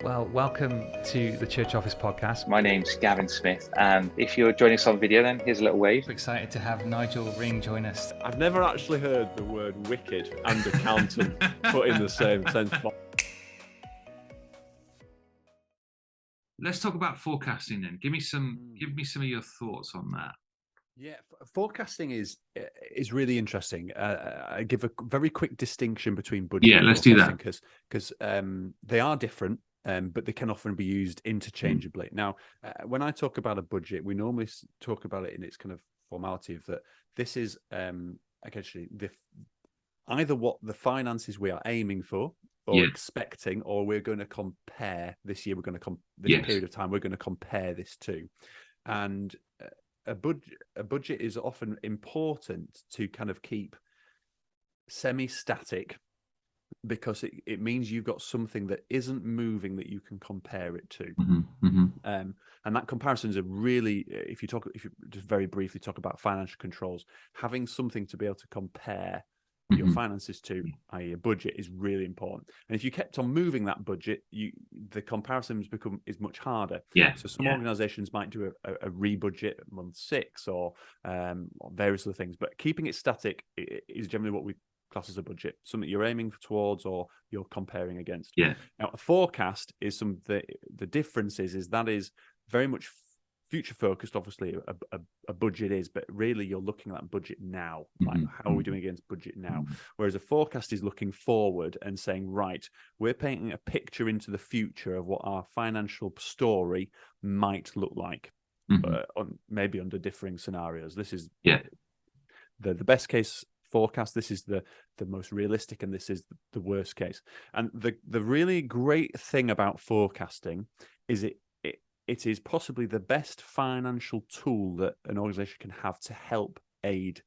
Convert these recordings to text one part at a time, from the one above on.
Well, welcome to the Church Office podcast. My name's Gavin Smith, and if you're joining us on video, then here's a little wave. We're excited to have Nigel Ring join us. I've never actually heard the word wicked and accountant put in the same sentence. Let's talk about forecasting then. Give me some of your thoughts on that. Yeah, forecasting is really interesting. I give a very quick distinction between budget. Yeah, and let's do that because they are different, but they can often be used interchangeably. Now, when I talk about a budget, we normally talk about it in its kind of formality of that. This is actually either what the finances we are aiming for or expecting, or we're going to compare this year. We're going to this period of time. We're going to compare this to, and a budget is often important to kind of keep semi-static because it means you've got something that isn't moving that you can compare it to. And that comparison is a really, if you just very briefly talk about financial controls, having something to be able to compare your finances to, i.e. a budget, is really important. And if you kept on moving that budget, the comparisons is much harder. So some organizations might do a rebudget at month 6 or various other things, but keeping it static is generally what we class as a budget, something you're aiming towards or you're comparing against. Now, a forecast is the difference is that is very much future focused. Obviously a budget is, but really you're looking at that budget now, like how are we doing against budget now, whereas a forecast is looking forward and saying, right, we're painting a picture into the future of what our financial story might look like, maybe under differing scenarios. This is the best case forecast, this is the most realistic, and this is the worst case. And the really great thing about forecasting is it is possibly the best financial tool that an organization can have to help aid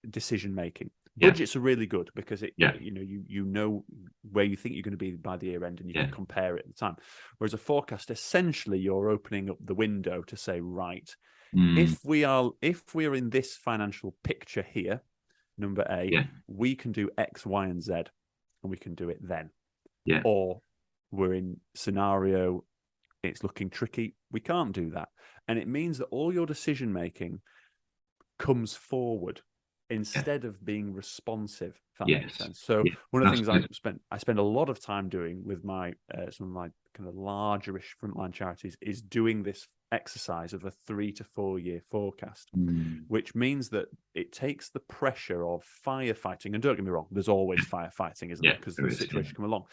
decision making. Budgets are really good because you know where you think you're going to be by the year end, and you can compare it at the time. Whereas a forecast, essentially, you're opening up the window to say, right, if we're in this financial picture here, number A, we can do X, Y, and Z, and we can do it then. Or we're in scenario, it's looking tricky, we can't do that. And it means that all your decision making comes forward instead of being responsive, if that makes sense. So one of the things I spend a lot of time doing with my some of my kind of largerish frontline charities is doing this exercise of a 3 to 4 year forecast, which means that it takes the pressure of firefighting. And don't get me wrong, there's always firefighting, isn't there? Because the situation come along.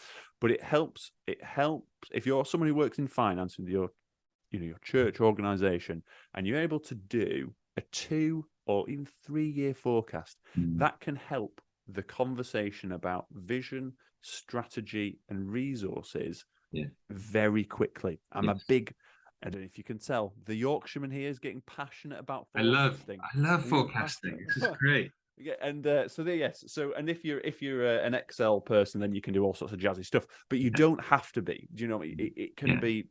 But it helps if you're someone who works in finance with your church organization, and you're able to do a 2 or even 3 year forecast, that can help the conversation about vision, strategy, and resources very quickly. I don't know if you can tell, the Yorkshire Man here is getting passionate about forecasting. I love forecasting. This is great. And and if you're an Excel person, then you can do all sorts of jazzy stuff, but you don't have to be. Do you know? It can be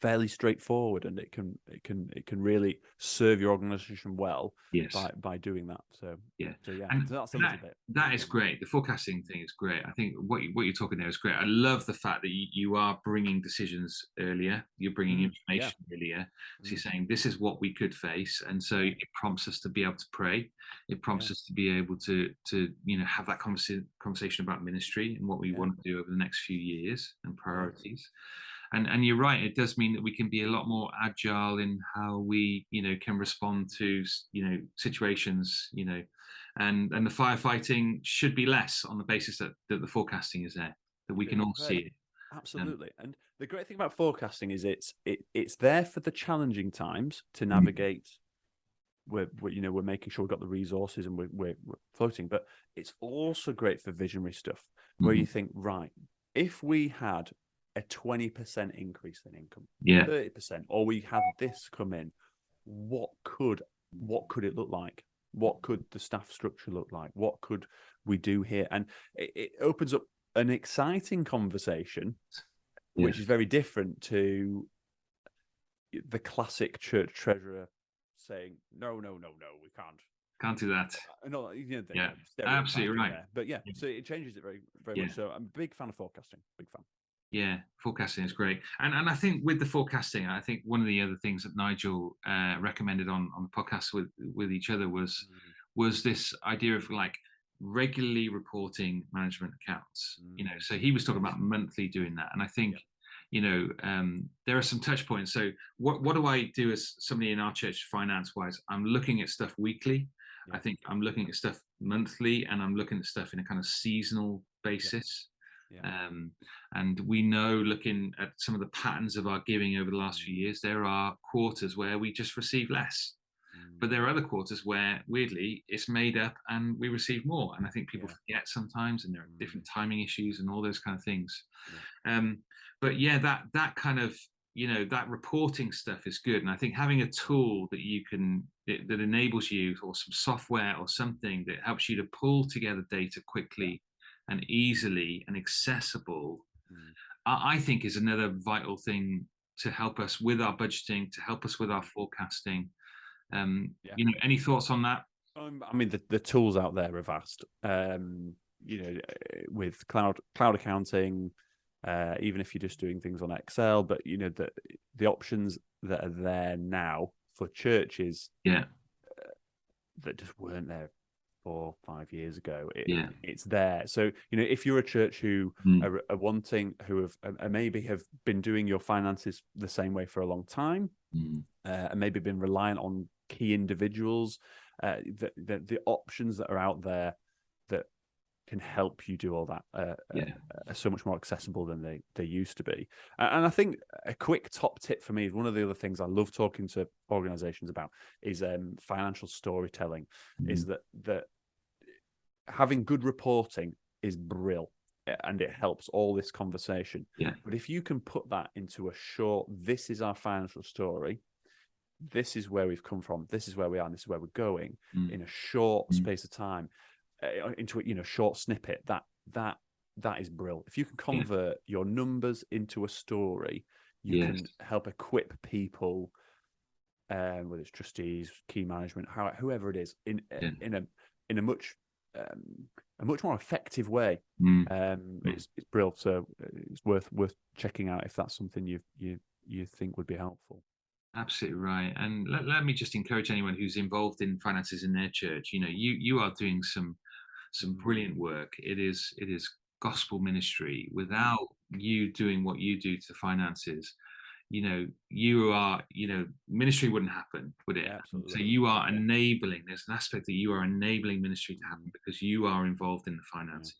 fairly straightforward, and it can really serve your organization well by doing that. So that's a little bit. That is great. The forecasting thing is great. I think what you're talking there is great. I love the fact that you are bringing decisions earlier. You're bringing information earlier. So you're saying this is what we could face, and so it prompts us to be able to pray. It prompts us to be able to have that conversation about ministry and what we want to do over the next few years and priorities. And you're right, it does mean that we can be a lot more agile in how we, can respond to, situations, and the firefighting should be less on the basis that the forecasting is there, that we can all see it. Absolutely. And the great thing about forecasting is it's there for the challenging times to navigate. We're making sure we've got the resources and we're floating, but it's also great for visionary stuff where you think, right, if we had a 20% increase in income, 30%, or we had this come in, what could it look like? What could the staff structure look like? What could we do here? And it opens up an exciting conversation, which is very different to the classic church treasurer saying, no, we can't do that. No, absolutely right. There. But so it changes it very, very much. So I'm a big fan of forecasting. Big fan. Yeah, forecasting is great, and I think with the forecasting, I think one of the other things that Nigel recommended on the podcast with each other was this idea of like regularly reporting management accounts. So he was talking about monthly doing that, and I think there are some touch points. So what do I do as somebody in our church finance wise? I'm looking at stuff weekly. I think I'm looking at stuff monthly, and I'm looking at stuff in a kind of seasonal basis. And we know, looking at some of the patterns of our giving over the last few years, there are quarters where we just receive less, but there are other quarters where weirdly it's made up and we receive more. And I think people forget sometimes, and there are different timing issues and all those kind of things. But yeah, that kind of that reporting stuff is good. And I think having a tool that you can that enables you, or some software or something that helps you to pull together data quickly and easily and accessible, I think is another vital thing to help us with our budgeting, to help us with our forecasting. Any thoughts on that? I mean, the tools out there are vast. With cloud accounting, even if you're just doing things on Excel, but the options that are there now for churches, that just weren't there 4 or 5 years ago. It's there. So if you're a church who are wanting, who have maybe have been doing your finances the same way for a long time, and maybe been reliant on key individuals, the options that are out there that can help you do all that are so much more accessible than they used to be. And I think a quick top tip for me is one of the other things I love talking to organizations about is financial storytelling. Is that having good reporting is brilliant, and it helps all this conversation. But if you can put that into a short, this is our financial story, this is where we've come from, this is where we are, and this is where we're going, in a short space of time, into a short snippet, that is brilliant. If you can convert your numbers into a story, you can help equip people, whether it's trustees, key management, whoever it is, in a much more effective way. It's brilliant. So it's worth checking out if that's something you think would be helpful. Absolutely right. And let me just encourage anyone who's involved in finances in their church. You are doing some brilliant work. It is gospel ministry. Without you doing what you do to finances, ministry wouldn't happen, would it? Absolutely. So you are enabling. There's an aspect that you are enabling ministry to happen because you are involved in the finances.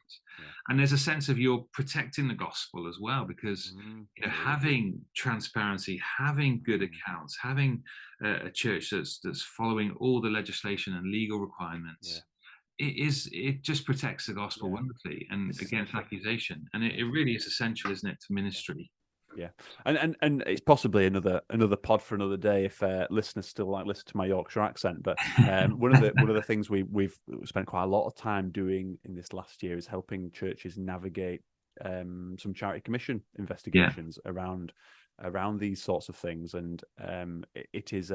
And there's a sense of you're protecting the gospel as well, because having transparency, having good accounts, having a church that's following all the legislation and legal requirements, it just protects the gospel wonderfully and against accusation. And it really is essential, isn't it, to ministry? Yeah, and it's possibly another pod for another day if listeners still listen to my Yorkshire accent. But one of the things we've spent quite a lot of time doing in this last year is helping churches navigate some charity commission investigations around these sorts of things. And it is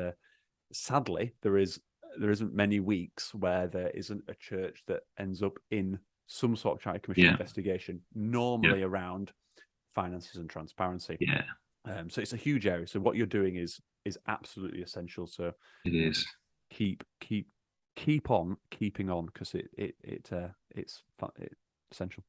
sadly there isn't many weeks where there isn't a church that ends up in some sort of charity commission investigation, normally around finances and transparency. So it's a huge area. So what you're doing is absolutely essential. So it is. Keep on keeping on, because it's essential.